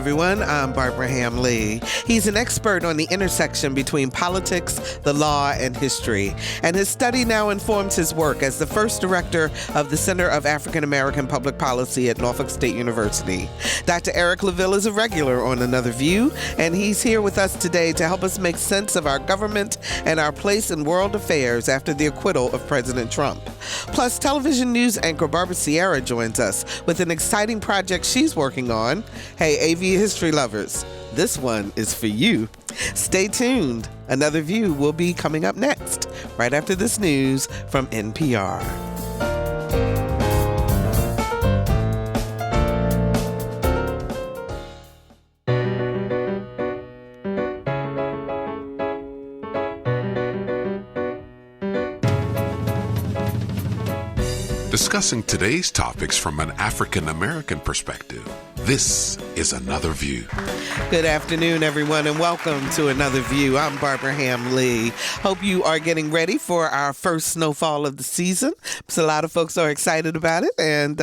everyone. I'm Barbara Ham-Lee. He's an expert on the intersection between politics, the law, and history. And his study now informs his work as the first director of the Center of African American Public Policy at Norfolk State University. Dr. Eric Claville is a regular on Another View, and he's here with us today to help us make sense of our government and our place in world affairs after the acquittal of President Trump. Plus, television news anchor Barbara Ciara joins us with an exciting project she's working on. Hey, AV history lovers, this one is for you. Stay tuned. Another View will be coming up next, right after this news from NPR. Discussing today's topics from an African American perspective, this is Another View. Good afternoon, everyone, and welcome to Another View. I'm Barbara Ham-Lee. Hope you are getting ready for our first snowfall of the season. So a lot of folks are excited about it, and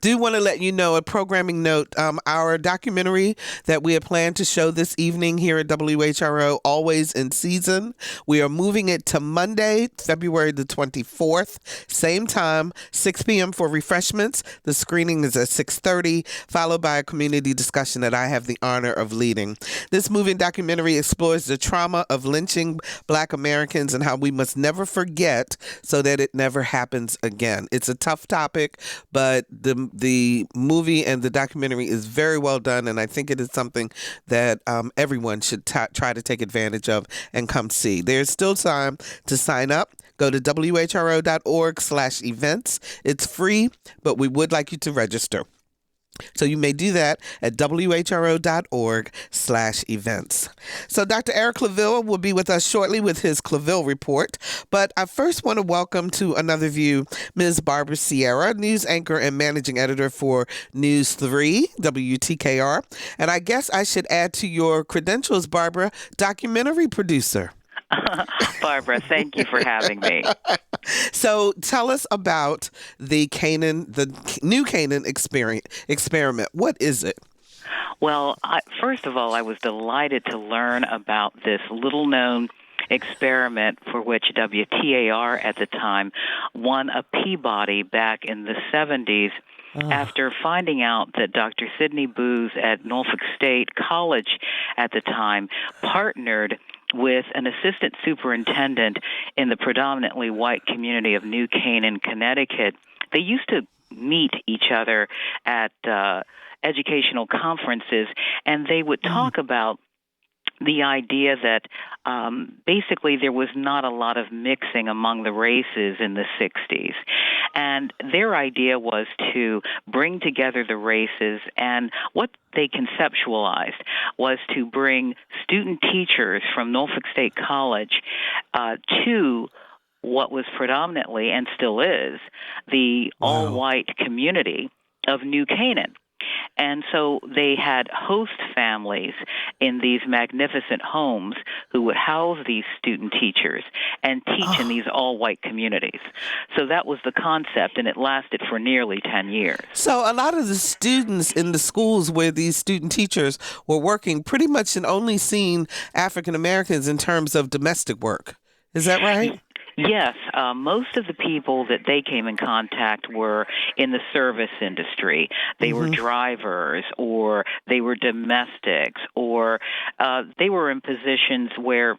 do want to let you know, a programming note, our documentary that we had planned to show this evening here at WHRO, Always in Season, we are moving it to Monday, February the 24th, same time, 6 p.m. for refreshments. The screening is at 6:30, followed by a community discussion that I have the honor of leading. This moving documentary explores the trauma of lynching Black Americans and how we must never forget so that it never happens again. It's a tough topic, but the movie and the documentary is very well done, and I think it is something that everyone should try to take advantage of and come see. There's still time to sign up. Go to whro.org/events. It's free, but we would like you to register. So you may do that at whro.org/events. So Dr. Eric Claville will be with us shortly with his Claville Report. But I first want to welcome to Another View Ms. Barbara Ciara, news anchor and managing editor for News 3, WTKR. And I guess I should add to your credentials, Barbara, documentary producer. Barbara, thank you for having me. So tell us about the New Canaan experiment. What is it? Well, first of all, I was delighted to learn about this little-known experiment for which WTAR at the time won a Peabody back in the 70s. After finding out that Dr. Sidney Booth at Norfolk State College at the time partnered with an assistant superintendent in the predominantly white community of New Canaan, Connecticut. They used to meet each other at educational conferences, and they would talk about the idea that basically there was not a lot of mixing among the races in the 60s. And their idea was to bring together the races, and what they conceptualized was to bring student teachers from Norfolk State College to what was predominantly, and still is, the all-white community of New Canaan. And so they had host families in these magnificent homes who would house these student teachers and teach in these all-white communities. So that was the concept, and it lasted for nearly 10 years. So a lot of the students in the schools where these student teachers were working pretty much had only seen African Americans in terms of domestic work. Is that right? Yes, most of the people that they came in contact were in the service industry. They were drivers, or they were domestics, or they were in positions where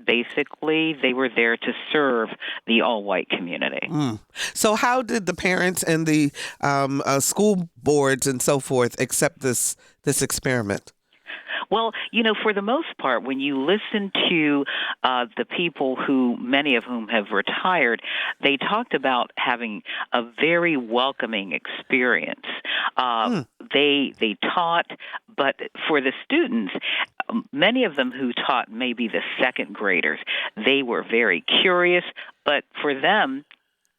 basically they were there to serve the all-white community. So how did the parents and the school boards and so forth accept this experiment? Well, for the most part, when you listen to the people many of whom have retired, they talked about having a very welcoming experience. They taught, but for the students, many of them who taught maybe the second graders, they were very curious, but for them,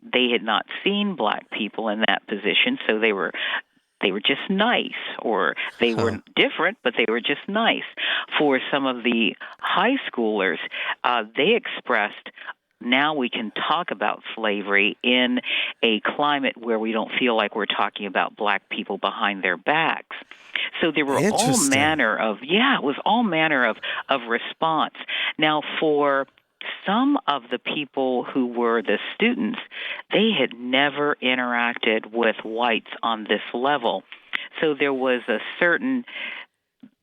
they had not seen Black people in that position, so they were just nice, or they were different, but they were just nice. For some of the high schoolers, they expressed now we can talk about slavery in a climate where we don't feel like we're talking about black people behind their backs. So there were all manner of, it was all manner of response. Now, for some of the people who were the students, they had never interacted with whites on this level. So there was a certain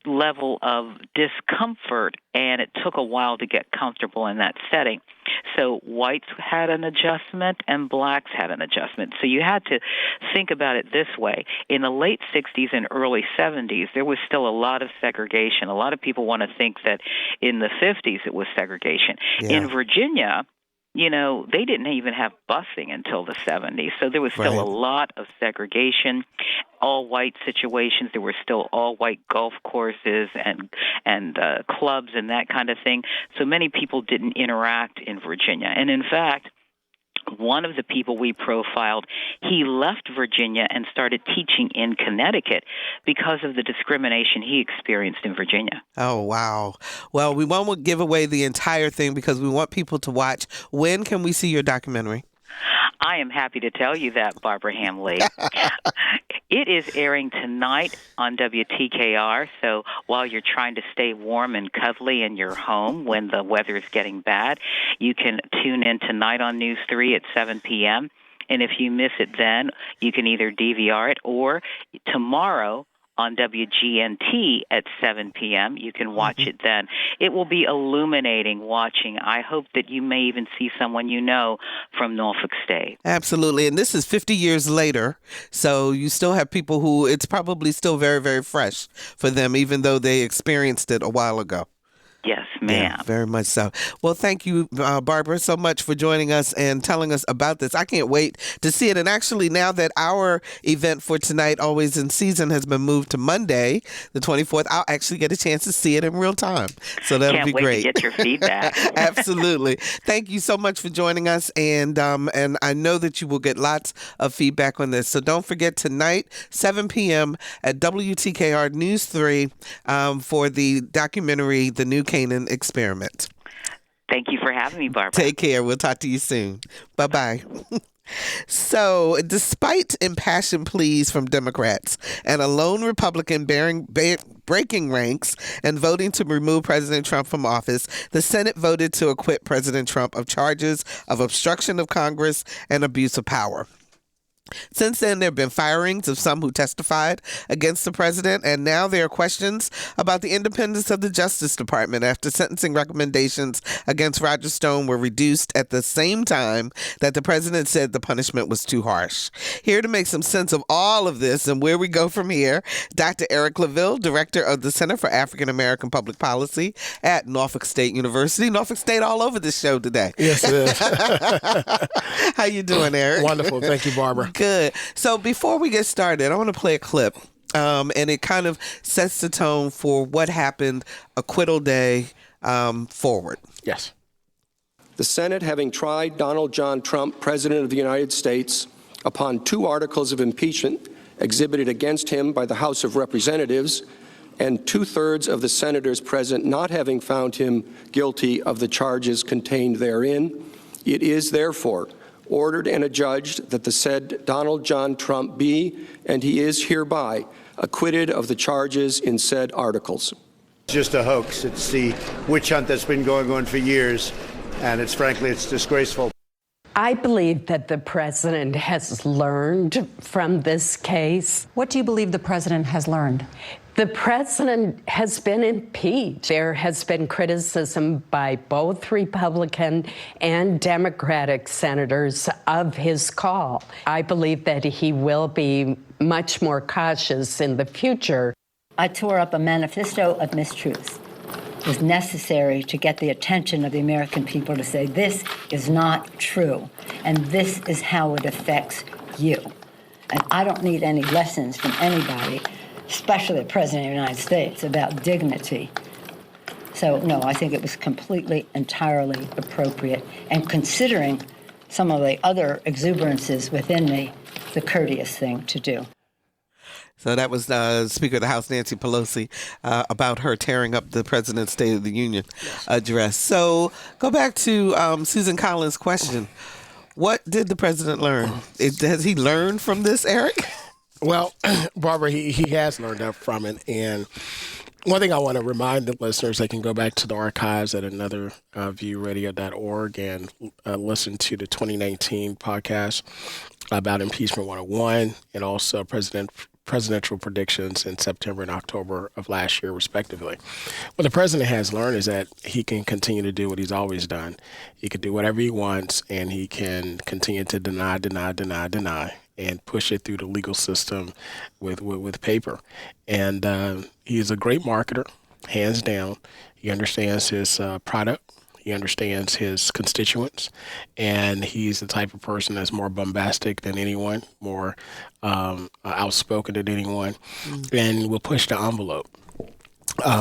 level of discomfort, and it took a while to get comfortable in that setting. So whites had an adjustment and blacks had an adjustment. So you had to think about it this way. In the late 60s and early 70s, there was still a lot of segregation. A lot of people want to think that in the 50s it was segregation. Yeah. In Virginia, they didn't even have busing until the 70s. So there was still a lot of segregation, all-white situations. There were still all-white golf courses and clubs and that kind of thing. So many people didn't interact in Virginia. And in fact, one of the people we profiled, he left Virginia and started teaching in Connecticut because of the discrimination he experienced in Virginia. Oh, wow. Well, we won't give away the entire thing because we want people to watch. When can we see your documentary? I am happy to tell you that, Barbara Hamlee. It is airing tonight on WTKR, so while you're trying to stay warm and cuddly in your home when the weather is getting bad, you can tune in tonight on News 3 at 7 p.m., and if you miss it then, you can either DVR it, or tomorrow on WGNT at 7 p.m. You can watch it then. It will be illuminating watching. I hope that you may even see someone you know from Norfolk State. Absolutely. And this is 50 years later, so you still have people who it's probably still very, very fresh for them, even though they experienced it a while ago. Yes, ma'am. Yeah, very much so. Well, thank you, Barbara, so much for joining us and telling us about this. I can't wait to see it. And actually, now that our event for tonight, Always in Season, has been moved to Monday, the 24th, I'll actually get a chance to see it in real time. So that'll be great. Can't wait to get your feedback. Absolutely. Thank you so much for joining us. And I know that you will get lots of feedback on this. So don't forget tonight, 7 p.m. at WTKR News 3 for the documentary, The New Canaan Experiment. Thank you for having me, Barbara. Take care. We'll talk to you soon. Bye-bye. So, despite impassioned pleas from Democrats and a lone Republican breaking ranks and voting to remove President Trump from office, the Senate voted to acquit President Trump of charges of obstruction of Congress and abuse of power. Since then, there have been firings of some who testified against the president, and now there are questions about the independence of the Justice Department after sentencing recommendations against Roger Stone were reduced at the same time that the president said the punishment was too harsh. Here to make some sense of all of this and where we go from here, Dr. Claville, Director of the Center for African American Public Policy at Norfolk State University. Norfolk State all over this show today. Yes, it is. How you doing, Eric? Wonderful. Thank you, Barbara. Good. So before we get started, I want to play a clip, and it kind of sets the tone for what happened Acquittal Day forward. Yes. The Senate, having tried Donald John Trump, President of the United States, upon 2 articles of impeachment exhibited against him by the House of Representatives, and 2/3 of the senators present not having found him guilty of the charges contained therein, it is therefore ordered and adjudged that the said Donald John Trump be, and he is hereby, acquitted of the charges in said articles. It's just a hoax. It's the witch hunt that's been going on for years, and it's disgraceful. I believe that the president has learned from this case. What do you believe the president has learned? The president has been impeached. There has been criticism by both Republican and Democratic senators of his call. I believe that he will be much more cautious in the future. I tore up a manifesto of mistruths. It was necessary to get the attention of the American people to say this is not true, and this is how it affects you. And I don't need any lessons from anybody, especially the President of the United States, about dignity. So, no, I think it was completely, entirely appropriate. And considering some of the other exuberances within me, the courteous thing to do. So that was Speaker of the House, Nancy Pelosi, about her tearing up the President's State of the Union address. So go back to Susan Collins' question. What did the president learn? Has he learned from this, Eric? Well, Barbara, he has learned up from it. And one thing I want to remind the listeners, they can go back to the archives at anotherviewradio.org and listen to the 2019 podcast about Impeachment 101 and also presidential predictions in September and October of last year, respectively. What the president has learned is that he can continue to do what he's always done. He can do whatever he wants, and he can continue to deny, and push it through the legal system with paper. And he's a great marketer, hands down. He understands his product. He understands his constituents, and he's the type of person that's more bombastic than anyone, more outspoken than anyone, and will push the envelope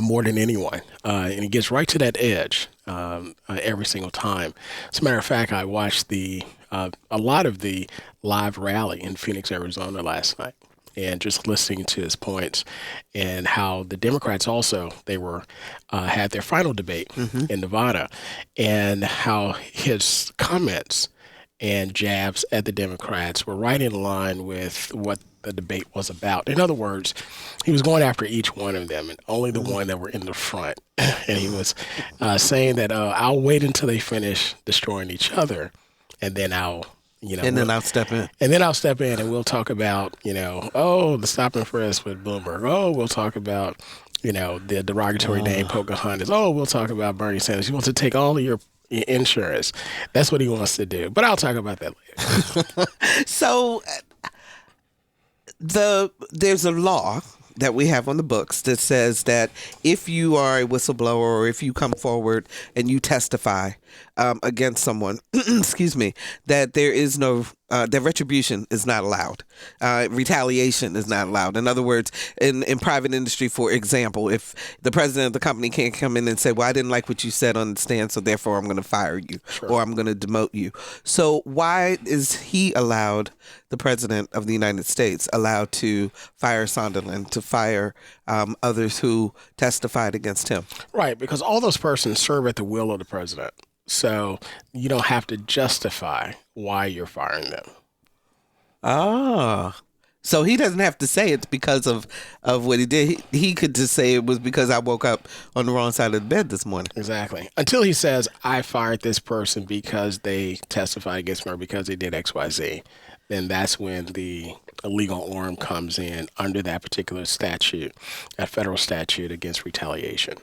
more than anyone. And he gets right to that edge every single time. As a matter of fact, I watched a lot of the live rally in Phoenix, Arizona last night, and just listening to his points and how the Democrats also, they were had their final debate in Nevada, and how his comments and jabs at the Democrats were right in line with what the debate was about. In other words, he was going after each one of them and only the one that were in the front. And he was saying that I'll wait until they finish destroying each other, and then I'll step in. And then I'll step in and we'll talk about, the stop and frisk with Bloomberg. Oh, we'll talk about, the derogatory name Pocahontas. Oh, we'll talk about Bernie Sanders. He wants to take all of your insurance. That's what he wants to do. But I'll talk about that later. So there's a law that we have on the books that says that if you are a whistleblower or if you come forward and you testify against someone, excuse me, that there is no, that retribution is not allowed. Retaliation is not allowed. In other words, in private industry, for example, if the president of the company can't come in and say, well, I didn't like what you said on the stand, so therefore I'm going to fire you or I'm going to demote you. So why is he allowed, the president of the United States, allowed to fire Sondland, to fire others who testified against him? Right, because all those persons serve at the will of the president. So you don't have to justify why you're firing them. So he doesn't have to say it's because of what he did. He could just say it was because I woke up on the wrong side of the bed this morning. Exactly. Until he says, I fired this person because they testified against me or because they did X, Y, Z. Then that's when the legal arm comes in under that particular statute, that federal statute against retaliation.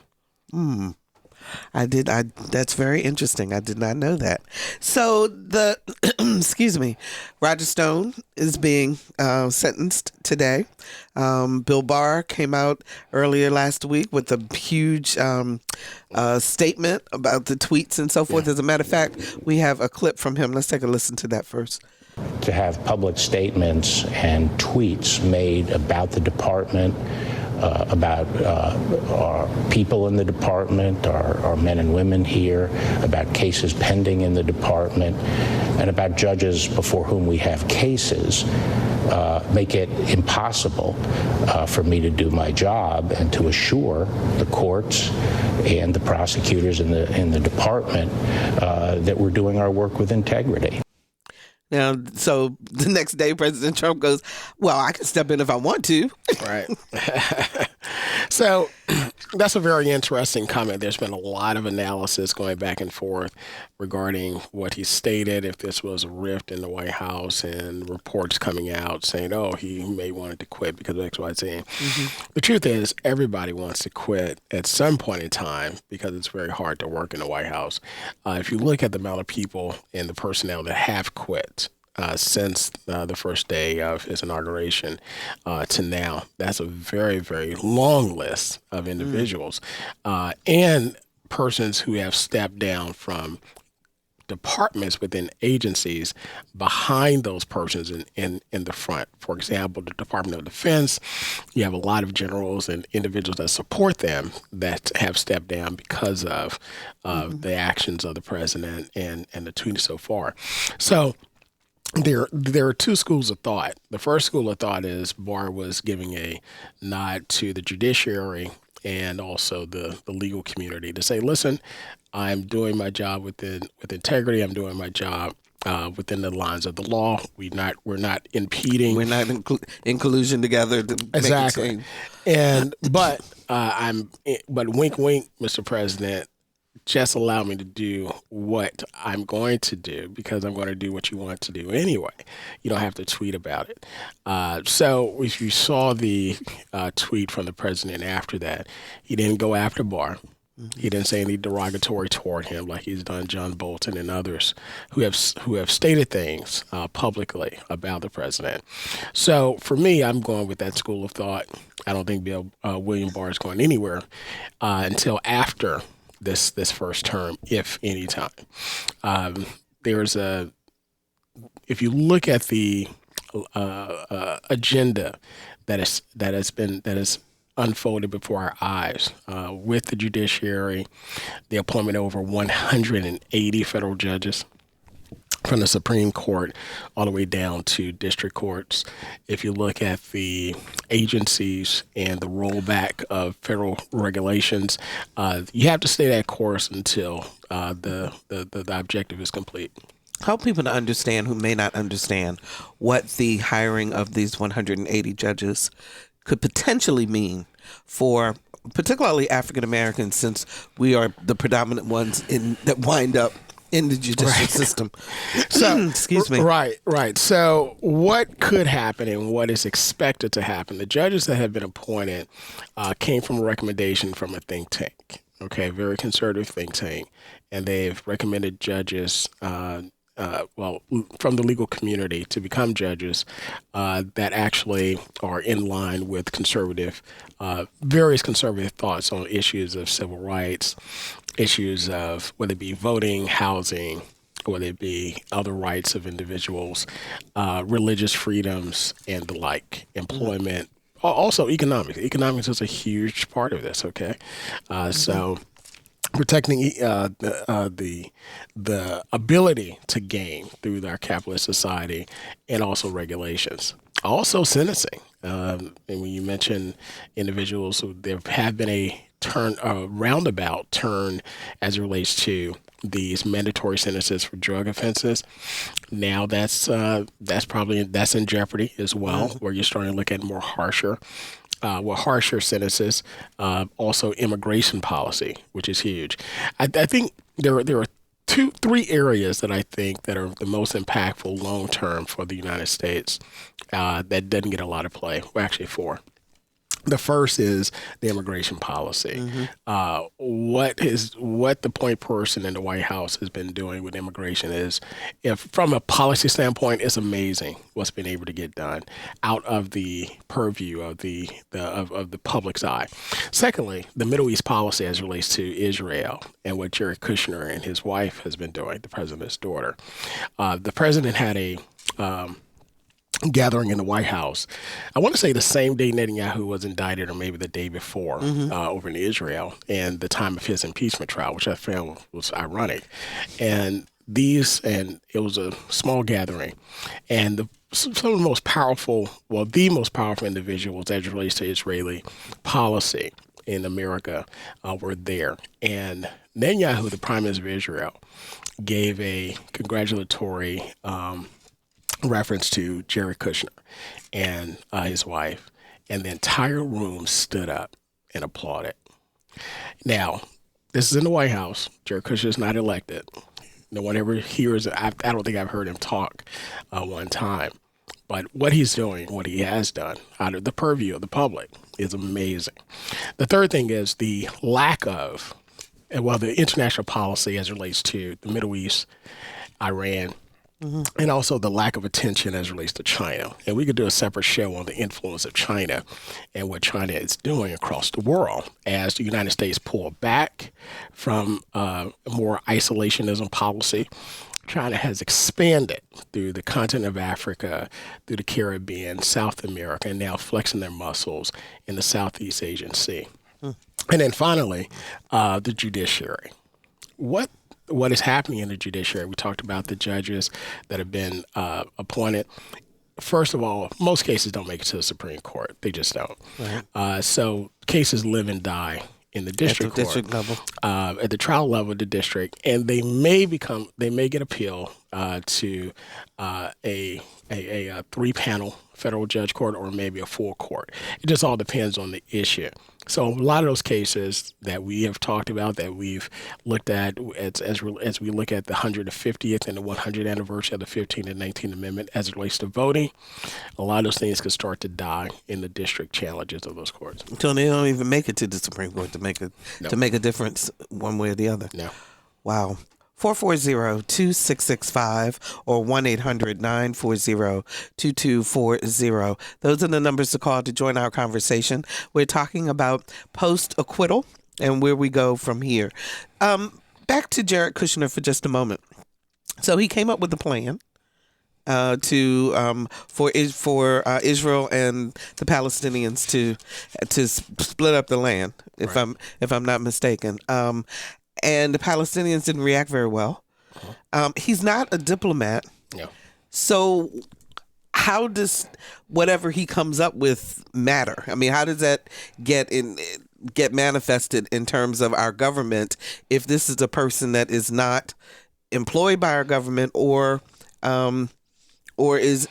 That's very interesting. I did not know that. So excuse me, Roger Stone is being sentenced today. Bill Barr came out earlier last week with a huge statement about the tweets and so forth. As a matter of fact, we have a clip from him. Let's take a listen to that first. To have public statements and tweets made about the department, about our people in the department, our men and women here, about cases pending in the department, and about judges before whom we have cases, make it impossible for me to do my job and to assure the courts and the prosecutors in the department that we're doing our work with integrity. Now, so the next day, President Trump goes, well, I can step in if I want to. Right. So that's a very interesting comment. There's been a lot of analysis going back and forth regarding what he stated, if this was a rift in the White House, and reports coming out saying, oh, he may want to quit because of X, Y, Z. The truth is, everybody wants to quit at some point in time because it's very hard to work in the White House. If you look at the amount of people and the personnel that have quit, since the first day of his inauguration to now, that's a very, very long list of individuals and persons who have stepped down from departments within agencies behind those persons in the front. For example, the Department of Defense, you have a lot of generals and individuals that support them that have stepped down because of the actions of the president and the tweets so far. So there are two schools of thought. The first school of thought is Barr was giving a nod to the judiciary and also the legal community to say, listen, I'm doing my job with integrity. I'm doing my job within the lines of the law. We're not impeding. We're not in collusion together to exactly. make a change. But wink, wink, Mr. President. Just allow me to do what I'm going to do because I'm going to do what you want to do anyway. You don't have to tweet about it. So if you saw the tweet from the president after that, he didn't go after Barr. He didn't say any derogatory toward him like he's done John Bolton and others who have stated things publicly about the president. So for me, I'm going with that school of thought. I don't think William Barr is going anywhere until after this first term, if any time. If you look at the agenda that is unfolded before our eyes with the judiciary, the appointment of over 180 federal judges from the Supreme Court all the way down to district courts. If you look at the agencies and the rollback of federal regulations, you have to stay that course until the objective is complete. Help people to understand who may not understand what the hiring of these 180 judges could potentially mean for particularly African Americans, since we are the predominant ones that wind up in the judicial system. So, excuse me. Right. So what could happen and what is expected to happen? The judges that have been appointed came from a recommendation from a think tank, okay, very conservative think tank, and they've recommended judges from the legal community to become judges that actually are in line with various conservative thoughts on issues of civil rights, issues of whether it be voting, housing, whether it be other rights of individuals, religious freedoms, and the like, employment, also economics. Economics is a huge part of this, okay? So protecting the ability to gain through our capitalist society, and also regulations. Also sentencing. And when you mention individuals, there have been a roundabout turn as it relates to these mandatory sentences for drug offenses. Now that's in jeopardy as well, where you're starting to look at harsher sentences. Also immigration policy, which is huge. I think there are three areas that I think that are the most impactful long term for the United States that doesn't get a lot of play. Well, actually, four. The first is the immigration policy. What the point person in the White House has been doing with immigration is, if from a policy standpoint, it's amazing what's been able to get done out of the purview of the public's eye. Secondly, the Middle East policy as it relates to Israel and what Jared Kushner and his wife has been doing, the president's daughter. The president had a gathering in the White House, I want to say the same day Netanyahu was indicted, or maybe the day before, over in Israel, and the time of his impeachment trial, which I found was ironic. And it was a small gathering, and some of the most powerful individuals as it relates to Israeli policy in America were there. And Netanyahu, the Prime Minister of Israel, gave a congratulatory reference to Jared Kushner and his wife, and the entire room stood up and applauded. Now, this is in the White House. Jared Kushner is not elected. No one ever hears it. I don't think I've heard him talk one time. But what he's doing, what he has done out of the purview of the public is amazing. The third thing is the lack of, the international policy as it relates to the Middle East, Iran, and also the lack of attention as it relates to China. And we could do a separate show on the influence of China and what China is doing across the world as the United States pull back from more isolationism policy. China has expanded through the continent of Africa, through the Caribbean, South America, and now flexing their muscles in the Southeast Asian Sea. And then finally, the judiciary. What what is happening in the judiciary. We talked about the judges that have been appointed. First of all, most cases don't make it to the Supreme Court. They just don't. Right. So cases live and die in the district court, district level, at the trial level of the district, and they may get appeal to a 3-panel federal judge court or maybe a full court. It just all depends on the issue. So a lot of those cases that we have talked about, that we've looked at as we look at the 150th and the 100th anniversary of the 15th and 19th Amendment as it relates to voting, a lot of those things could start to die in the district challenges of those courts. So they don't even make it to the Supreme Court to make a difference one way or the other. No. Wow. 440-2665 or 1-800-940-2240. Those are the numbers to call to join our conversation. We're talking about post-acquittal and where we go from here. Back to Jared Kushner for just a moment. So he came up with a plan for Israel and the Palestinians to split up the land, if I'm not mistaken. And the Palestinians didn't react very well. He's not a diplomat. No. So how does whatever he comes up with matter? I mean, how does that get manifested in terms of our government if this is a person that is not employed by our government or has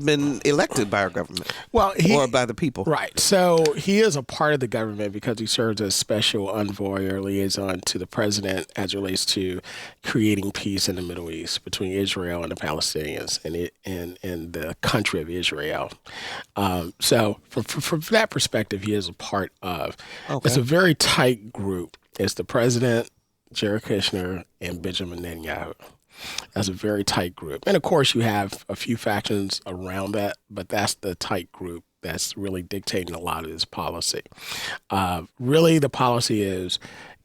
been elected by our government, or by the people? Right. So he is a part of the government because he serves as special envoy or liaison to the president as it relates to creating peace in the Middle East between Israel and the Palestinians and the country of Israel. So from that perspective, he is a part of. Okay. It's a very tight group. It's the president, Jared Kushner, and Benjamin Netanyahu. That's a very tight group. And of course, you have a few factions around that, but that's the tight group that's really dictating a lot of this policy. Really, the policy is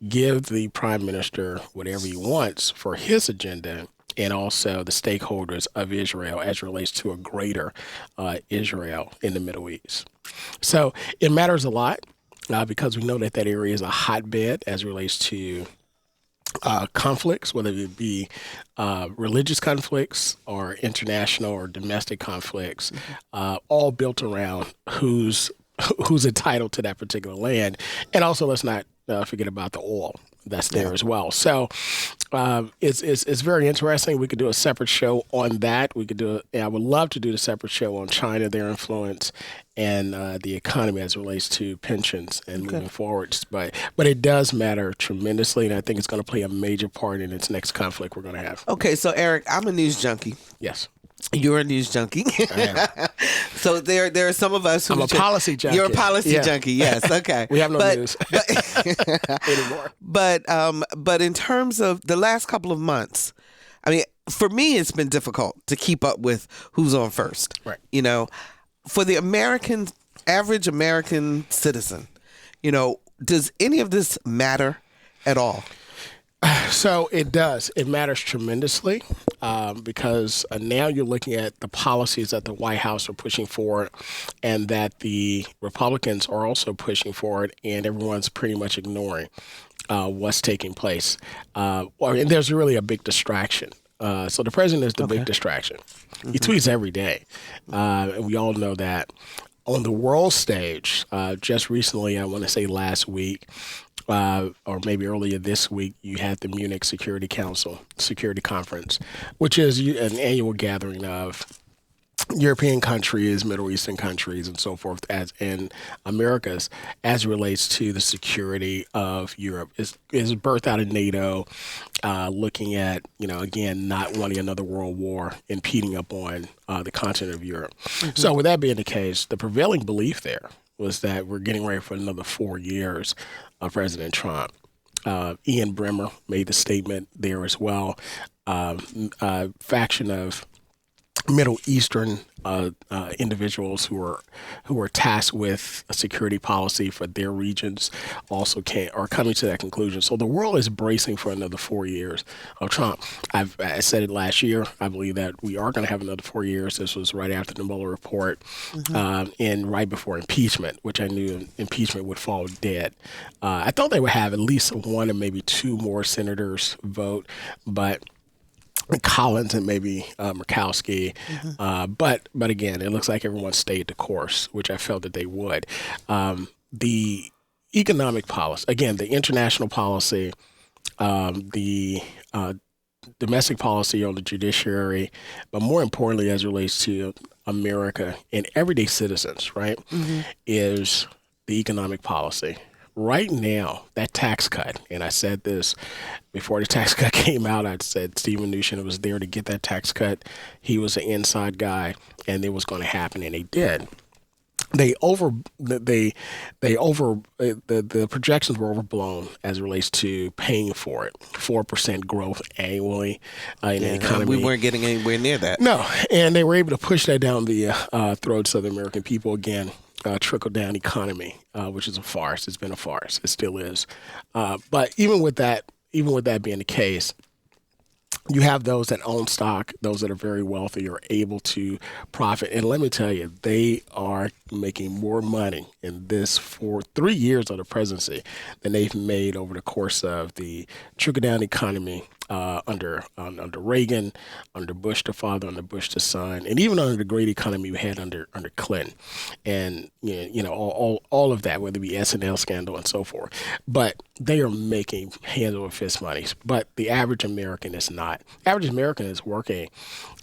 give the prime minister whatever he wants for his agenda and also the stakeholders of Israel as it relates to a greater Israel in the Middle East. So it matters a lot because we know that area is a hotbed as it relates to conflicts, whether it be religious conflicts or international or domestic conflicts, all built around who's entitled to that particular land. And also, let's not forget about the oil that's there as well. So it's very interesting. We could do a separate show on that. I would love to do a separate show on China, their influence, and the economy as it relates to pensions and moving forwards. But it does matter tremendously, and I think it's going to play a major part in its next conflict we're going to have. Okay, so Eric, I'm a news junkie. Yes. You're a news junkie. I am. So there are some of us who... I'm a policy junkie. You're a policy junkie, yes. Okay. We have no news anymore. But in terms of the last couple of months, I mean, for me, it's been difficult to keep up with who's on first. Right. You know, for the average American citizen, you know, does any of this matter at all? So it does. It matters tremendously because now you're looking at the policies that the White House are pushing forward and that the Republicans are also pushing forward, and everyone's pretty much ignoring what's taking place. And there's really a big distraction. So the president is the big distraction. He tweets every day. And we all know that. On the world stage, just recently, I want to say last week, or maybe earlier this week, you had the Munich Security Conference, which is an annual gathering of European countries, Middle Eastern countries, and so forth, and Americas, as it relates to the security of Europe. Is birthed out of NATO, looking at, again, not wanting another world war impeding upon the continent of Europe. Mm-hmm. So with that being the case, the prevailing belief there was that we're getting ready for another 4 years of President Trump. Ian Bremmer made the statement there as well. Faction of Middle Eastern individuals who are tasked with a security policy for their regions also are coming to that conclusion. So the world is bracing for another 4 years of Trump. I said it last year. I believe that we are going to have another 4 years. This was right after the Mueller report and right before impeachment, which I knew impeachment would fall dead. I thought they would have at least one or maybe two more senators vote, but Collins and maybe Murkowski. But again, it looks like everyone stayed the course, which I felt that they would. The economic policy, again, the international policy, the domestic policy on the judiciary, but more importantly, as it relates to America and everyday citizens, right, is the economic policy. Right now, that tax cut, and I said this before the tax cut came out, I said Stephen Mnuchin was there to get that tax cut. He was an inside guy, and it was going to happen, and they did. The projections were overblown as it relates to paying for it. 4% growth annually in the economy. We weren't getting anywhere near that. No, and they were able to push that down the throats of the American people again. Trickle-down economy, which is a farce. It's been a farce. It still is. But even with that being the case, you have those that own stock, those that are very wealthy are able to profit. And let me tell you, they are making more money in this for 3 years of the presidency than they've made over the course of the trickle-down economy under Reagan, under Bush the father, under Bush the son, and even under the great economy we had under Clinton, and all of that, whether it be S&L scandal and so forth. But they are making hand over fist money. But the average American is not. Average American is working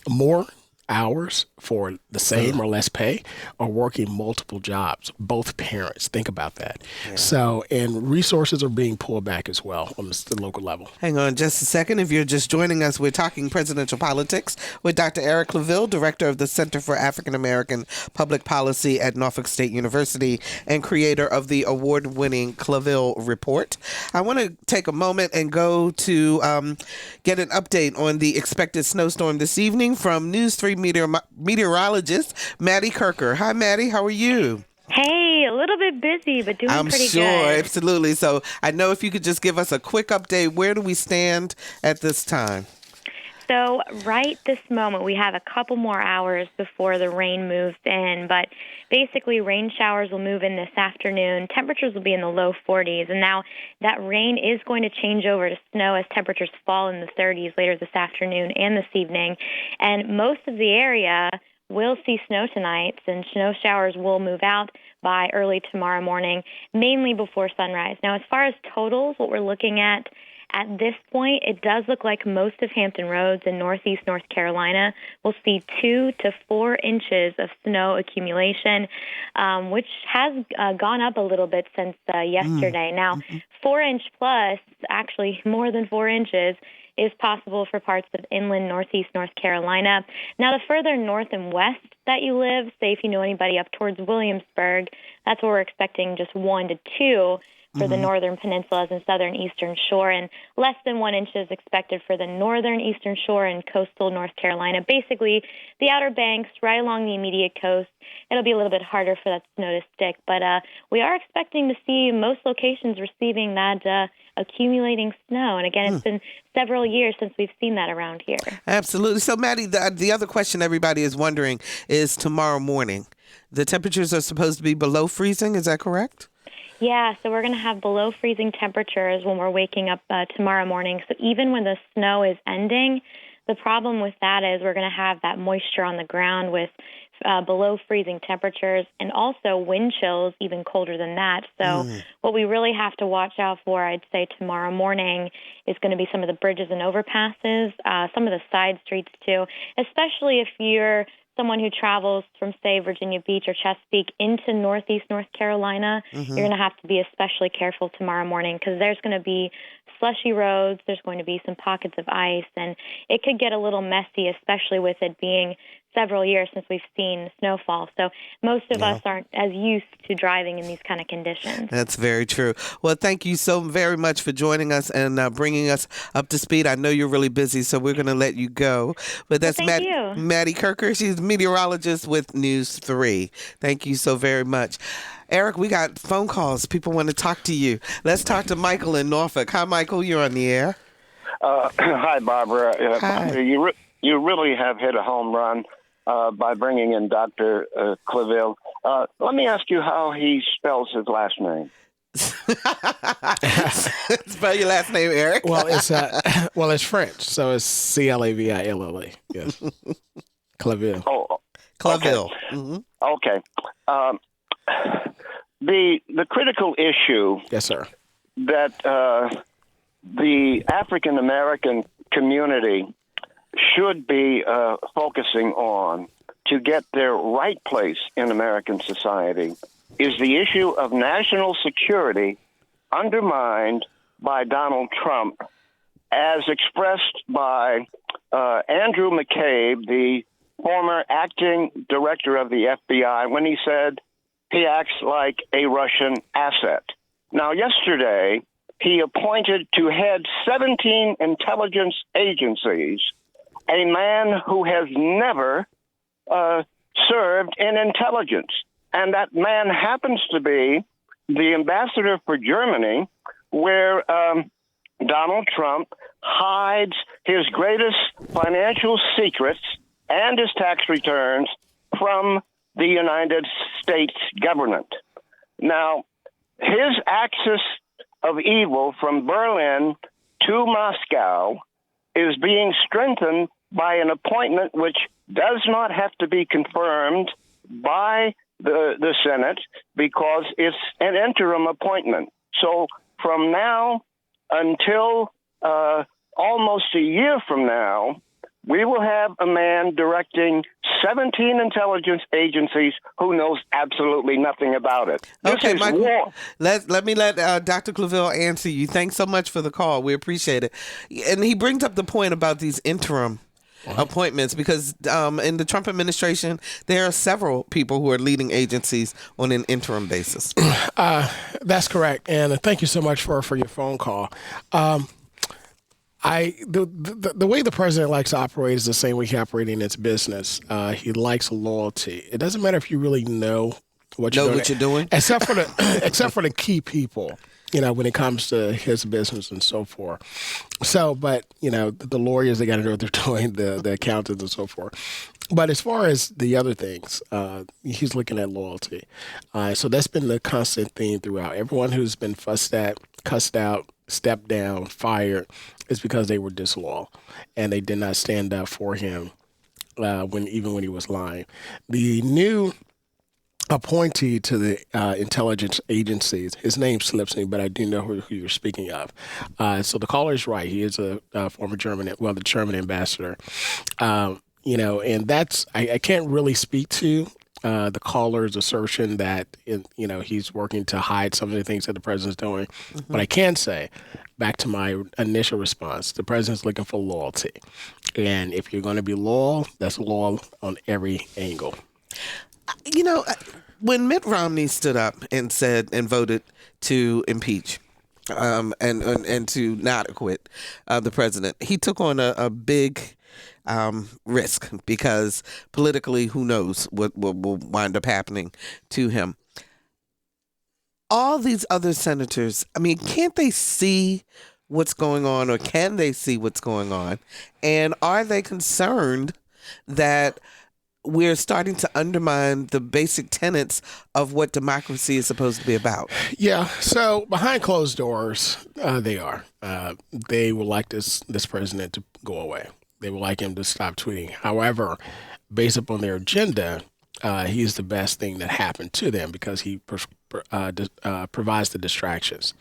more hours for the same or less pay, or working multiple jobs, both parents. Think about that. Yeah. So, and resources are being pulled back as well on the local level. Hang on just a second. If you're just joining us, we're talking presidential politics with Dr. Ciara Claville, director of the Center for African American Public Policy at Norfolk State University and creator of the award-winning Claville Report. I want to take a moment and go to get an update on the expected snowstorm this evening from News 3 meteorologist Maddie Kirker. Hi, Maddie. How are you? Hey, a little bit busy, but doing pretty good. I'm sure, absolutely. So I know if you could just give us a quick update, where do we stand at this time? So right this moment, we have a couple more hours before the rain moves in, but basically rain showers will move in this afternoon. Temperatures will be in the low 40s, and now that rain is going to change over to snow as temperatures fall in the 30s later this afternoon and this evening. And most of the area will see snow tonight, and snow showers will move out by early tomorrow morning, mainly before sunrise. Now, as far as totals, what we're looking at this point, it does look like most of Hampton Roads in northeast North Carolina will see 2 to 4 inches of snow accumulation, which has gone up a little bit since yesterday. Now, 4-inch plus, actually more than 4 inches, is possible for parts of inland northeast North Carolina. Now, the further north and west that you live, say if you know anybody up towards Williamsburg, that's where we're expecting just 1 to 2 for the northern peninsulas and southern eastern shore, and less than 1 inch is expected for the northern eastern shore and coastal North Carolina. Basically, the outer banks right along the immediate coast, it'll be a little bit harder for that snow to stick. But we are expecting to see most locations receiving that accumulating snow. And again, it's been several years since we've seen that around here. Absolutely. So, Maddie, the other question everybody is wondering is tomorrow morning. The temperatures are supposed to be below freezing. Is that correct? Yeah, so we're going to have below freezing temperatures when we're waking up tomorrow morning. So even when the snow is ending, the problem with that is we're going to have that moisture on the ground with below freezing temperatures and also wind chills even colder than that. So what we really have to watch out for, I'd say tomorrow morning, is going to be some of the bridges and overpasses, some of the side streets too, especially if you're someone who travels from, say, Virginia Beach or Chesapeake into northeast North Carolina. You're going to have to be especially careful tomorrow morning because there's going to be slushy roads, there's going to be some pockets of ice, and it could get a little messy, especially with it being several years since we've seen snowfall. So most of us aren't as used to driving in these kind of conditions. That's very true. Well, thank you so very much for joining us and bringing us up to speed. I know you're really busy, so we're going to let you go. But that's Maddie Kirker. She's a meteorologist with News 3. Thank you so very much. Eric, we got phone calls. People want to talk to you. Let's talk to Michael in Norfolk. Hi, Michael. You're on the air. Hi, Barbara. Hi. You really have hit a home run by bringing in Dr. Claville. Let me ask you how he spells his last name. Spell your last name, Eric. Well, it's French, so it's Claville. Yes, Claville. Oh, Claville. Okay. The critical issue. Yes, sir. That the African American community should be focusing on to get their right place in American society is the issue of national security undermined by Donald Trump, as expressed by Andrew McCabe, the former acting director of the FBI, when he said he acts like a Russian asset. Now, yesterday, he appointed to head 17 intelligence agencies a man who has never served in intelligence. And that man happens to be the ambassador for Germany, where Donald Trump hides his greatest financial secrets and his tax returns from the United States government. Now, his axis of evil from Berlin to Moscow is being strengthened by an appointment which does not have to be confirmed by the Senate because it's an interim appointment. So from now until almost a year from now, we will have a man directing 17 intelligence agencies who knows absolutely nothing about it. Okay, Michael, let me let Dr. Claville answer you. Thanks so much for the call. We appreciate it. And he brings up the point about these interim appointments because in the Trump administration, there are several people who are leading agencies on an interim basis. That's correct. And thank you so much for your phone call. The way the president likes to operate is the same way he operates in its business. He likes loyalty. It doesn't matter if you really know what you're doing, except for the key people. When it comes to his business and so forth. So, but the lawyers, they got to know what they're doing, the accountants and so forth. But as far as the other things, he's looking at loyalty. So that's been the constant theme throughout. Everyone who's been fussed at, cussed out, stepped down, fired, is because they were disloyal and they did not stand up for him when he was lying. The new appointee to the intelligence agencies, his name slips me, but I do know who you're speaking of. So the caller is right. He is a former the German ambassador. And that's I can't really speak to the caller's assertion that he's working to hide some of the things that the president's doing. Mm-hmm. But I can say, back to my initial response, the president's looking for loyalty. And if you're going to be loyal, that's loyal on every angle. When Mitt Romney stood up and said and voted to impeach and to not acquit the president, he took on a big risk because politically, who knows what will wind up happening to him. All these other senators, can't they see what's going on, or can they see what's going on? And are they concerned that we're starting to undermine the basic tenets of what democracy is supposed to be about? Yeah. So behind closed doors, they are. They would like this president to go away. They would like him to stop tweeting. However, based upon their agenda, he's the best thing that happened to them because he provides the distractions.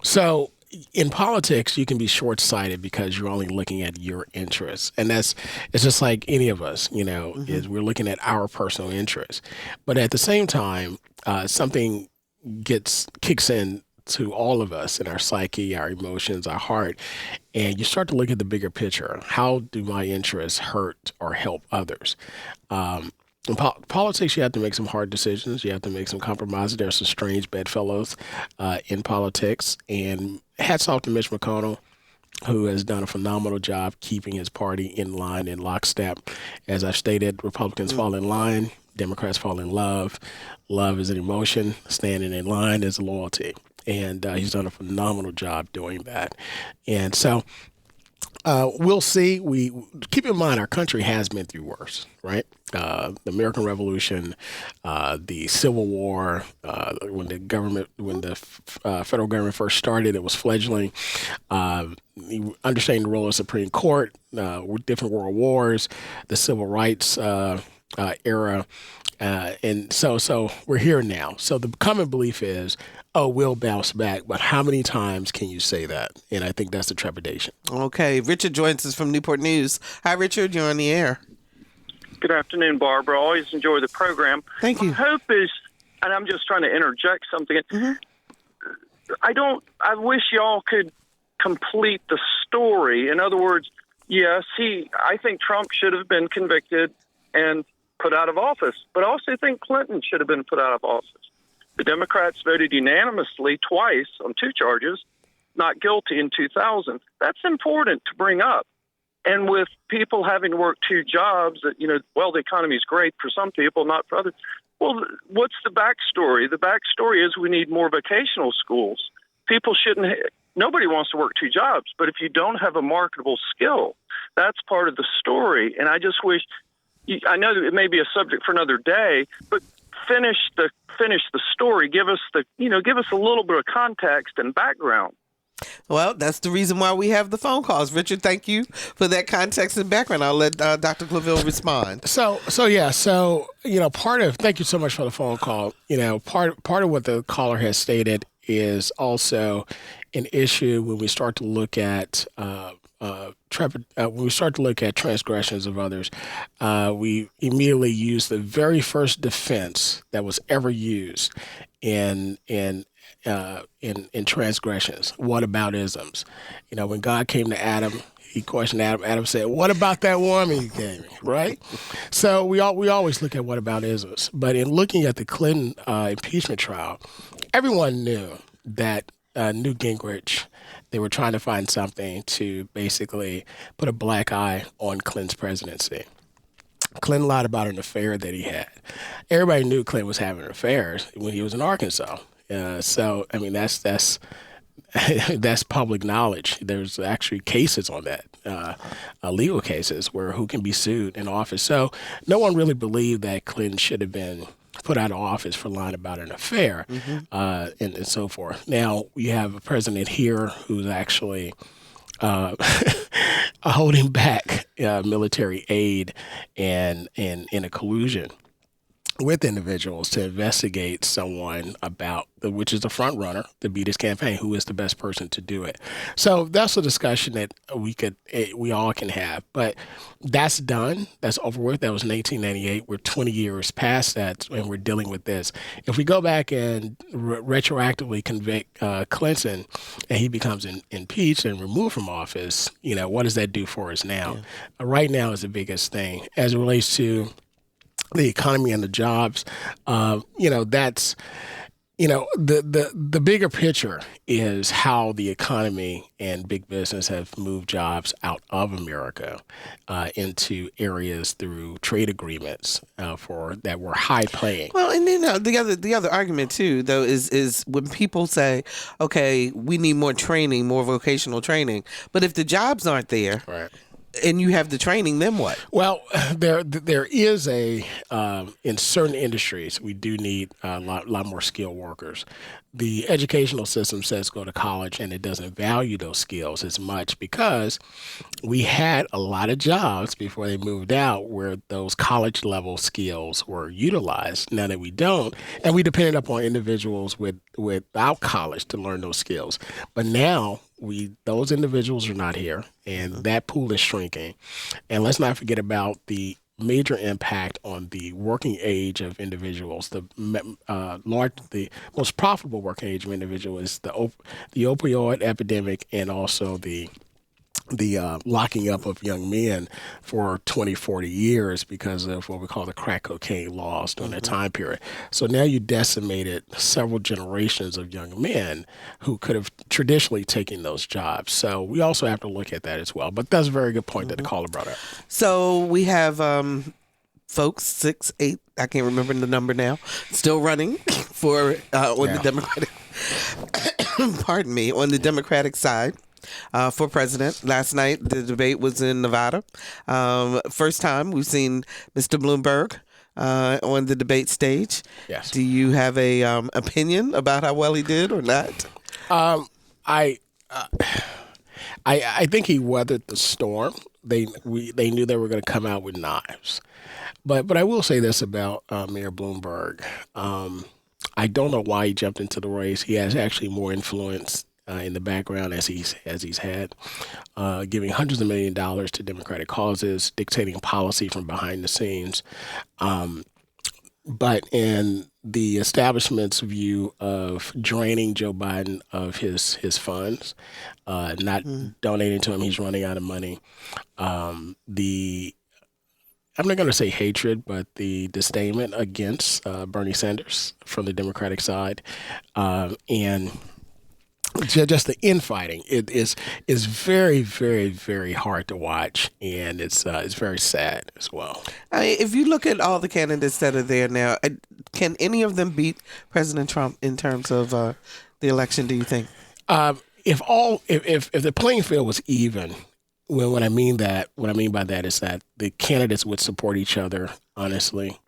So in politics, you can be short-sighted because you're only looking at your interests. And it's just like any of us, is we're looking at our personal interests. But at the same time, something kicks in to all of us in our psyche, our emotions, our heart. And you start to look at the bigger picture. How do my interests hurt or help others? In politics, you have to make some hard decisions. You have to make some compromises. There's some strange bedfellows in politics. And hats off to Mitch McConnell, who has done a phenomenal job keeping his party in line, in lockstep. As I've stated, Republicans fall in line, Democrats fall in love. Love is an emotion. Standing in line is loyalty. And he's done a phenomenal job doing that. And so we'll see. We keep in mind our country has been through worse, right? The American Revolution, the Civil War, when the federal government first started, it was fledgling. Understanding the role of the Supreme Court, with different world wars, the civil rights era, and so we're here now. So the common belief is, oh, we'll bounce back. But how many times can you say that? And I think that's the trepidation. Okay. Richard joins us from Newport News. Hi, Richard. You're on the air. Good afternoon, Barbara. Always enjoy the program. Thank you. My hope is, and I'm just trying to interject something. Mm-hmm. I wish y'all could complete the story. In other words, yes, I think Trump should have been convicted and put out of office, but I also think Clinton should have been put out of office. The Democrats voted unanimously twice on 2 charges, not guilty in 2000. That's important to bring up. And with people having to work 2 jobs, that, the economy is great for some people, not for others. Well, what's the backstory? The backstory is we need more vocational schools. Nobody wants to work 2 jobs, but if you don't have a marketable skill, that's part of the story. And I just wish, I know that it may be a subject for another day, but finish the story. Give us a little bit of context and background. Well, that's the reason why we have the phone calls. Richard, thank you for that context and background. I'll let Dr. Claville respond. So thank you so much for the phone call. Part of what the caller has stated is also an issue when we start to look at transgressions of others. We immediately use the very first defense that was ever used in transgressions. Whataboutisms. When God came to Adam, he questioned Adam. Adam said, "What about that woman you gave me?" Right? So we always look at whataboutisms. But in looking at the Clinton impeachment trial, everyone knew that Newt Gingrich, they were trying to find something to basically put a black eye on Clinton's presidency. Clinton lied about an affair that he had. Everybody knew Clinton was having affairs when he was in Arkansas. So I mean that's public knowledge. There's actually cases on that, legal cases where who can be sued in office. So no one really believed that Clinton should have been put out of office for lying about an affair, and so forth. Now we have a president here who's actually holding back military aid and in a collusion with individuals to investigate someone which is the front runner to beat his campaign, who is the best person to do it. So that's a discussion that we all can have, but that's done. That's over with. That was in 1898. We're 20 years past that, and we're dealing with this. If we go back and retroactively convict Clinton, and he becomes impeached and removed from office, what does that do for us now? Yeah. Right now is the biggest thing as it relates to the economy and the jobs. That's the bigger picture is how the economy and big business have moved jobs out of America into areas through trade agreements that were high paying. Well, and the other argument too, though, is when people say, okay, we need more training, more vocational training, but if the jobs aren't there, right, and you have the training, then what? Well, there is in certain industries, we do need a lot more skilled workers. The educational system says go to college, and it doesn't value those skills as much because we had a lot of jobs before they moved out where those college level skills were utilized. Now that we don't, and we depended upon individuals without college to learn those skills. But now those individuals are not here, and that pool is shrinking. And let's not forget about the major impact on the working age of individuals. The most profitable working age of individuals is the opioid epidemic, and also the locking up of young men for 20, 40 years because of what we call the crack cocaine laws during that time period. So now you decimated several generations of young men who could have traditionally taken those jobs. So we also have to look at that as well. But that's a very good point that the caller brought up. So we have folks, 6, 8, I can't remember the number now, still running for on the Democratic, pardon me, on the Democratic side. For president. Last night, the debate was in Nevada. First time we've seen Mr. Bloomberg on the debate stage. Yes. Do you have a opinion about how well he did or not? I think he weathered the storm. They knew they were going to come out with knives. But I will say this about Mayor Bloomberg. I don't know why he jumped into the race. He has actually more influence in the background as he's had, giving hundreds of $millions to Democratic causes, dictating policy from behind the scenes. But in the establishment's view of draining Joe Biden of his funds, not donating to him, he's running out of money. I'm not going to say hatred, but the disdainment against Bernie Sanders from the Democratic side, and just the infighting, it is very, very, very hard to watch, and it's very sad as well. I mean, if you look at all the candidates that are there now, can any of them beat President Trump in terms of the election? Do you think? If the playing field was even, what I mean by that is that the candidates would support each other honestly,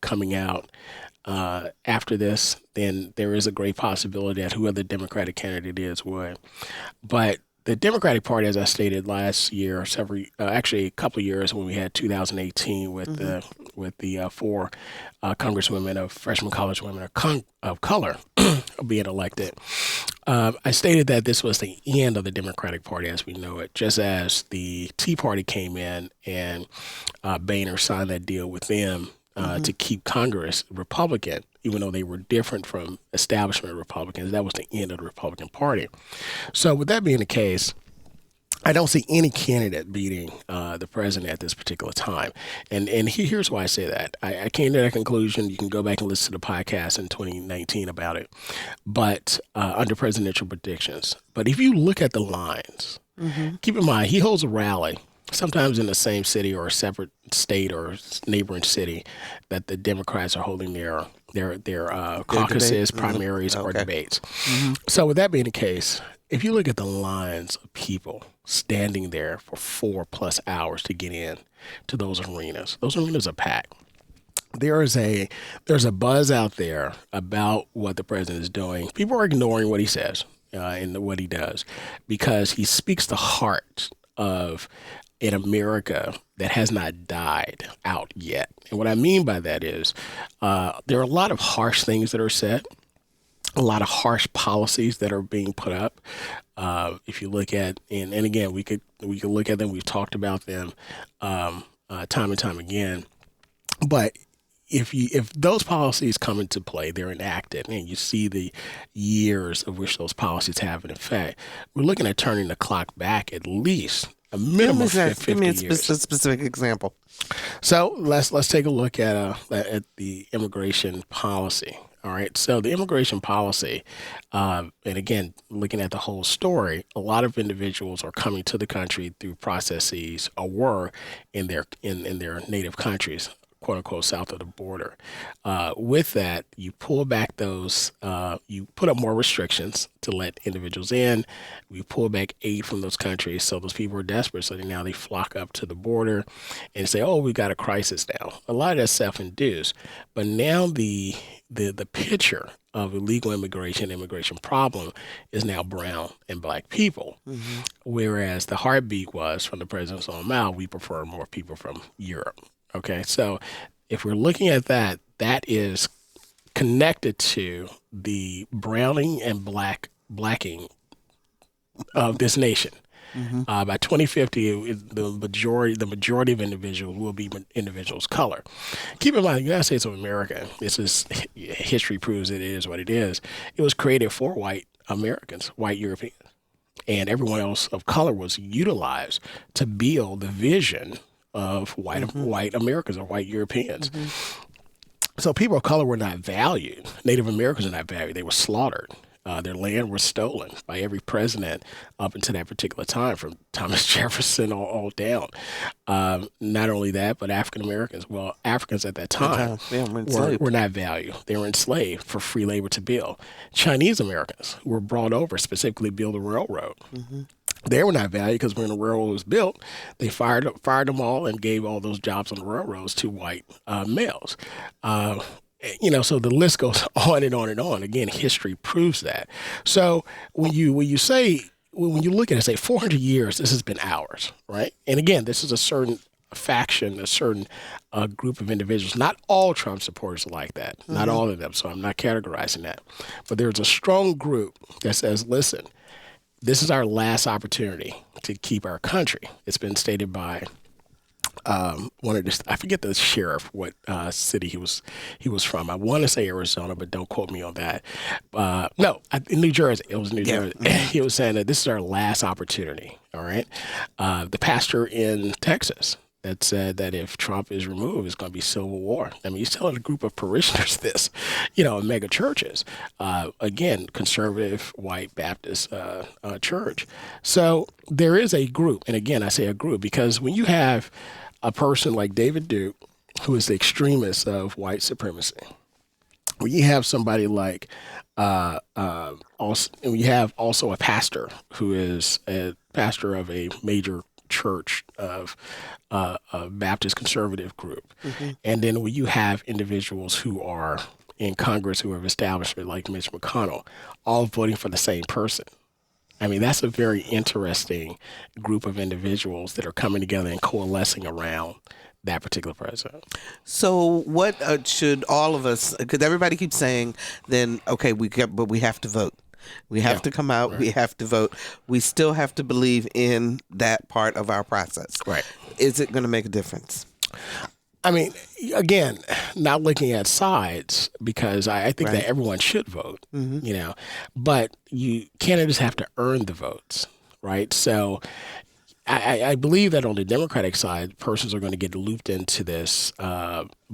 coming out. After this, then there is a great possibility that whoever the Democratic candidate is would. But the Democratic Party, as I stated last year, actually a couple of years when we had 2018 with the 4 congresswomen of freshman college women of color being elected, I stated that this was the end of the Democratic Party as we know it, just as the Tea Party came in and Boehner signed that deal with them to keep Congress Republican, even though they were different from establishment Republicans. That was the end of the Republican Party. So with that being the case, I don't see any candidate beating the president at this particular time. And here's why I say that. I came to that conclusion. You can go back and listen to the podcast in 2019 about it, but under presidential predictions. But if you look at the lines, keep in mind, he holds a rally sometimes in the same city or a separate state or neighboring city that the Democrats are holding their caucuses, primaries, or debates. So with that being the case, if you look at the lines of people standing there for 4+ hours to get in to those arenas are packed. There's a buzz out there about what the president is doing. People are ignoring what he says and what he does because he speaks the heart of an America that has not died out yet. And what I mean by that is there are a lot of harsh things that are said, a lot of harsh policies that are being put up. If you look at, and again, we could look at them. We've talked about them time and time again. But if those policies come into play, they're enacted, and you see the years of which those policies have an effect, we're looking at turning the clock back at least a minimum of 50 Give me a years. specific example. So let's take a look at the immigration policy. All right. So the immigration policy, and again, looking at the whole story, a lot of individuals are coming to the country through processes or were in their native countries, quote unquote, south of the border. With that, you pull back those, you put up more restrictions to let individuals in. We pull back aid from those countries. So those people are desperate. So now they flock up to the border and say, oh, we've got a crisis now. A lot of that's self-induced. But now the picture of illegal immigration problem is now brown and black people. Whereas the heartbeat was from the president's own mouth, we prefer more people from Europe. Okay, so if we're looking at that, that is connected to the browning and blacking of this nation. By 2050, the majority of individuals will be individuals of color. Keep in mind, the United States of America, history proves it is what it is. It was created for white Americans, white Europeans, and everyone else of color was utilized to build the vision of white Americans or white Europeans. So people of color were not valued. Native Americans were not valued. They were slaughtered. Their land was stolen by every president up until that particular time, from Thomas Jefferson all down. Not only that, but African Americans. Well, Africans at that time were not valued. They were enslaved for free labor to build. Chinese Americans were brought over specifically to build a railroad. They were not valued because when the railroad was built, they fired them all and gave all those jobs on the railroads to white males. So the list goes on and on and on. Again, history proves that. So when you look at it, say 400 years, this has been ours, right? And again, this is a certain faction, a certain group of individuals. Not all Trump supporters are like that. Not all of them. So I'm not categorizing that. But there's a strong group that says, listen, this is our last opportunity to keep our country. It's been stated by I forget the sheriff, what city he was from. I want to say Arizona, but don't quote me on that. No, in New Jersey. It was New Jersey. He was saying that this is our last opportunity. All right. The pastor in Texas that said that if Trump is removed, it's going to be civil war. I mean, he's telling a group of parishioners this, in mega churches. Again, conservative white Baptist church. So there is a group, and again, I say a group because when you have a person like David Duke, who is the extremist of white supremacy, when you have somebody like we have also a pastor who is a pastor of a major church of a Baptist conservative group. And then when you have individuals who are in Congress who have established like Mitch McConnell, all voting for the same person. I mean, that's a very interesting group of individuals that are coming together and coalescing around that particular president. So what should all of us, because everybody keeps saying then, okay, but we have to vote. We have to come out. Right. We have to vote. We still have to believe in that part of our process. Right. Is it going to make a difference? I mean, again, not looking at sides, because I think that everyone should vote, but candidates have to earn the votes, right? So I believe that on the Democratic side, persons are going to get looped into this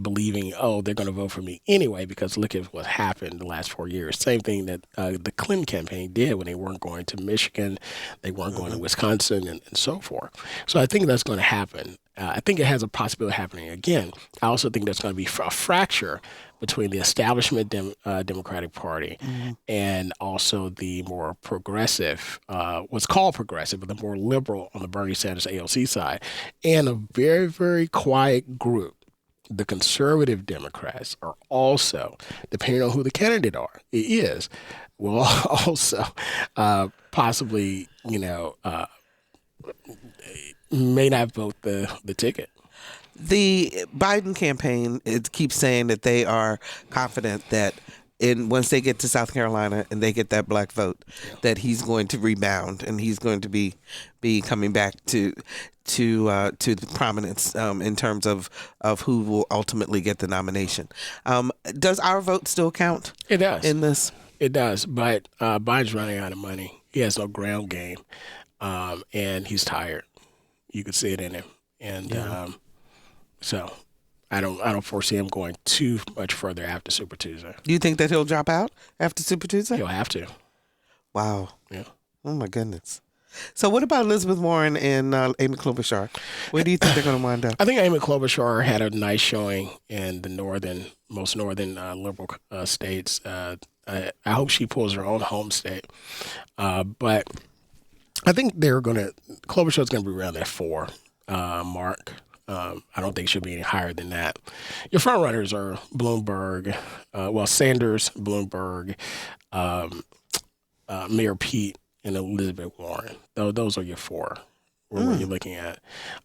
believing, they're going to vote for me anyway, because look at what happened the last 4 years. Same thing that the Clinton campaign did when they weren't going to Michigan, they weren't going to Wisconsin, and so forth. So I think that's going to happen. I think it has a possibility of happening again. I also think there's going to be a fracture between the establishment Democratic Party and also the more progressive, what's called progressive, but the more liberal on the Bernie Sanders AOC side, and a very, very quiet group. The conservative Democrats are also, depending on who the candidate will also possibly, may not vote the ticket. The Biden campaign keeps saying that they are confident that once they get to South Carolina and they get that black vote, that he's going to rebound and he's going to be coming back to the prominence in terms of who will ultimately get the nomination. Does our vote still count? It does. In this? It does, but Biden's running out of money. He has no ground game, and he's tired. You could see it in him, and so I don't foresee him going too much further after Super Tuesday. Do you think that he'll drop out after Super Tuesday? He'll have to. Wow. Yeah. Oh my goodness. So what about Elizabeth Warren and Amy Klobuchar? Where do you think they're going to wind up? I think Amy Klobuchar had a nice showing in the most northern liberal states. I hope she pulls her own home state. But I think Klobuchar's going to be around that 4 mark. I don't think she'll be any higher than that. Your front runners are Bloomberg, Sanders, Bloomberg, Mayor Pete, and Elizabeth Warren. Those are your 4. What you're looking at.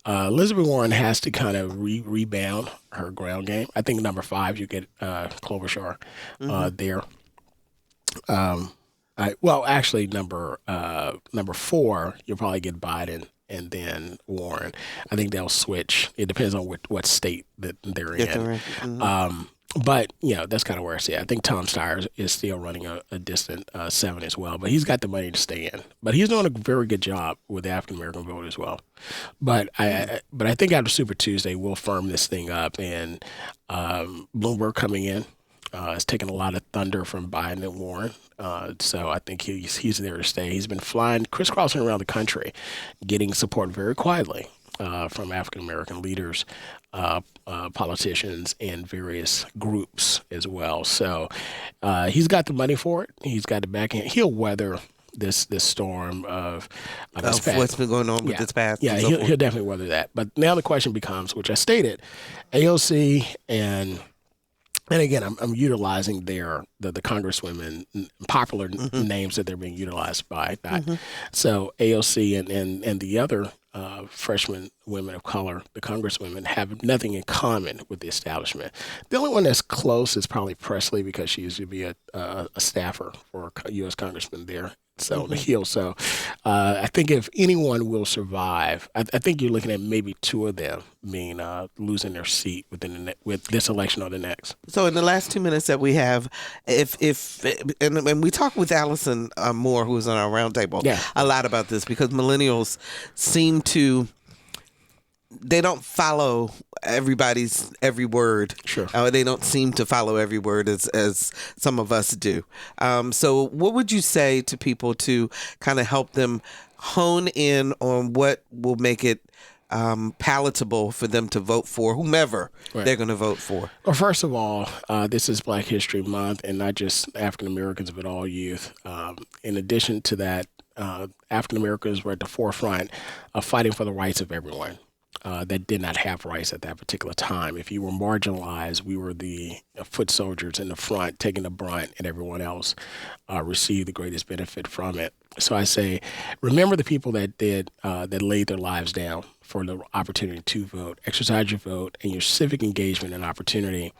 Elizabeth Warren has to kind of rebound her ground game. I think number 5, you get Klobuchar there. Well, actually, number 4, you'll probably get Biden and then Warren. I think they'll switch. It depends on what state that they're in. Mm-hmm. But, that's kind of where I see it. I think Tom Steyer is still running a distant 7 as well, but he's got the money to stay in. But he's doing a very good job with the African-American vote as well. But I think after Super Tuesday, we'll firm this thing up, and Bloomberg coming in has taken a lot of thunder from Biden and Warren. So I think he's there to stay. He's been flying, crisscrossing around the country, getting support very quietly from African-American leaders, politicians, and various groups as well. So he's got the money for it. He's got the back end. He'll weather this storm of what's been going on with this path. Yeah, he'll definitely weather that. But now the question becomes, which I stated, AOC and again, I'm utilizing the congresswomen, popular names that they're being utilized by. So AOC and the other freshman women of color, the congresswomen, have nothing in common with the establishment. The only one that's close is probably Presley, because she used to be a staffer for a U.S. congressman there. So the Hill. So I think if anyone will survive, I think you're looking at maybe 2 of them being losing their seat with this election or the next. So in the last 2 minutes that we have, and we talked with Allison Moore, who was on our roundtable, a lot about this, because millennials seem to. They don't follow everybody's every word. Sure. They don't seem to follow every word as some of us do. So what would you say to people to kind of help them hone in on what will make it palatable for them to vote for whomever they're going to vote for? Well, first of all, this is Black History Month, and not just African Americans, but all youth. In addition to that, African Americans were at the forefront of fighting for the rights of everyone that did not have rights at that particular time. If you were marginalized, we were the foot soldiers in the front taking the brunt, and everyone else received the greatest benefit from it. So I say, remember the people that laid their lives down for the opportunity to vote. Exercise your vote and your civic engagement and opportunity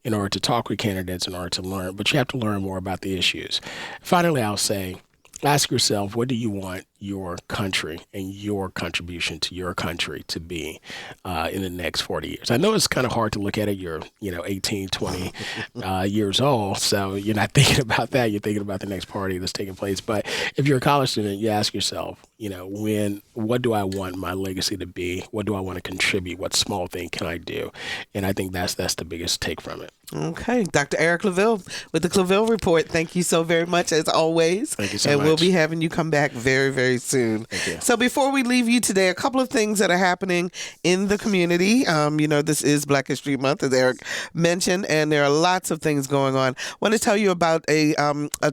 in order to talk with candidates, in order to learn. But you have to learn more about the issues. Finally, I'll say, ask yourself, what do you want your country and your contribution to your country to be in the next 40 years? I know it's kind of hard to look at it. You're 18, 20 years old, so you're not thinking about that. You're thinking about the next party that's taking place. But if you're a college student, you ask yourself, what do I want my legacy to be? What do I want to contribute? What small thing can I do? And I think that's the biggest take from it. Okay. Dr. Eric Claville with the Claville Report. Thank you so very much, as always. Thank you so much. And we'll be having you come back very, very soon. Thank you. So before we leave you today, a couple of things that are happening in the community. This is Black History Month, as Eric mentioned, and there are lots of things going on. I want to tell you about a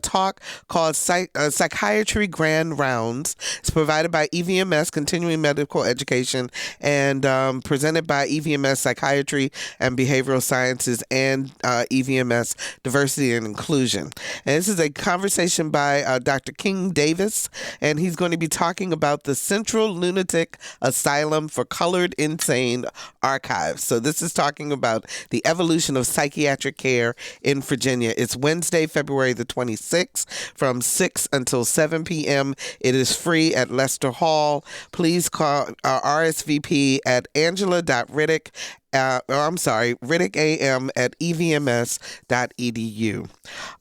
talk called Psychiatry Grand Rounds. It's provided by EVMS, Continuing Medical Education, and presented by EVMS Psychiatry and Behavioral Sciences and EVMS Diversity and Inclusion. And this is a conversation by Dr. King Davis, and he's going to be talking about the Central Lunatic Asylum for Colored Insane Archives. So this is talking about the evolution of psychiatric care in Virginia. It's Wednesday, February the 26th from 6 until 7 p.m. It is free at Lester Hall. Please call RSVP at angela.riddick riddickam@evms.edu.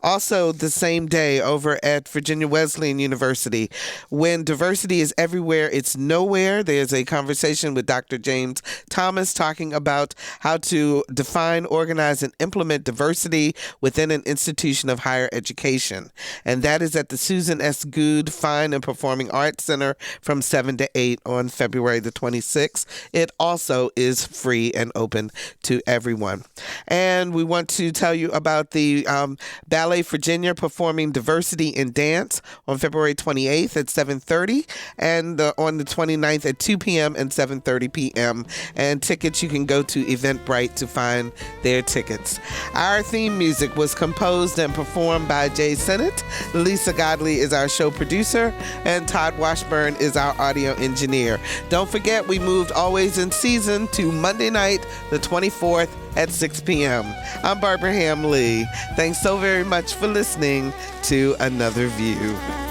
Also, the same day over at Virginia Wesleyan University, when diversity is everywhere, it's nowhere. There's a conversation with Dr. James Thomas talking about how to define, organize, and implement diversity within an institution of higher education. And that is at the Susan S. Goode Fine and Performing Arts Center from 7 to 8 on February the 26th. It also is free and open to everyone. And we want to tell you about the Ballet Virginia performing Diversity in Dance on February 28th at 7:30 and on the 29th at 2 p.m. and 7:30 p.m. And tickets, you can go to Eventbrite to find their tickets. Our theme music was composed and performed by Jay Sennett. Lisa Godley is our show producer, and Todd Washburn is our audio engineer. Don't forget, we moved Always in Season to Monday night, the 24th at 6 p.m. I'm Barbara Ham Lee. Thanks so very much for listening to Another View.